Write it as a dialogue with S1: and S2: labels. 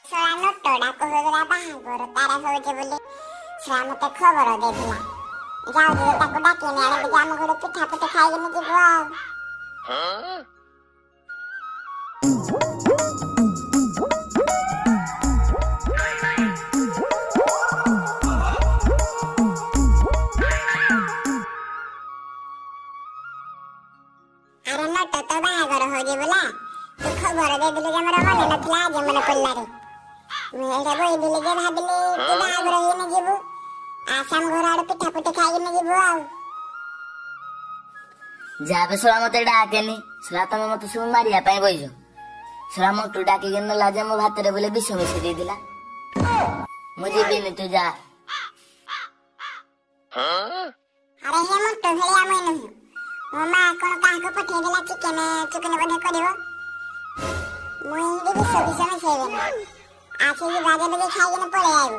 S1: ଶଳା ନଟଟା କହୁଥିଲା ବାହାଘର ତାର ହଉଛି ବୋଲି। ଶଳା ମତେ ଖବର ଦେଇଥିଲା। ଯାଉଛି ତାକୁ ଡାକିନି ଆଣିକି ଆମ ଘରେ ପିଠା ପିଠା ଖାଇକିନି ଯିବୁ ଆଉ। ଆରେ ନଟ ତ ବାହାଘର ହଉଛି ବୋଲା ତୁ ଖବର ଦେଇଦେଲୁ ଯେ ମୋର ମନେ ନଥିଲା ଆଜି ମନେ ପଡ଼ିଲାରେ। ମୁଁ ଏଇଟା କହିଥିଲି ଯେ ଭାବିଲି ତୁ ବାହାଘର ହେଇନି ଯିବୁ ଆସ ଆମ ଘର ଆଡେ ପିଠା ପିଠା ଖାଇକିନି ଯିବୁ ଆଉ।
S2: ଯାବେ ଶଳା ମତେ ଡାକେନି ଶଳା ତମେ ମତେ ସବୁ ମାରିବା ପାଇଁ ବଇଛ। ଶଳା ମଟୁ ଡାକିକି ନେଲା ଯେ ମୋ ଭାତରେ ବୋଲେ ବିଷ ମିଶେଇ ଦେଇଥିଲା। ମୁଁ ଯିବିନି ତୁ ଯା।
S1: ଆରେ ହେ ମଟୁ ଭଳିଆ ମୁଇଁ ନୁହେଁ। ମୋ ମା କଣ କାହାକୁ ପଠେଇଦେଲା ଚିକେନ ବୋଧେ କରିବ। ମୁଇଁ ବିଷ ମିଶେଇବେନି। ଆସିକି ବାଜେ ଖାଇକିନି ପଳେଇ ଆଇବୁ।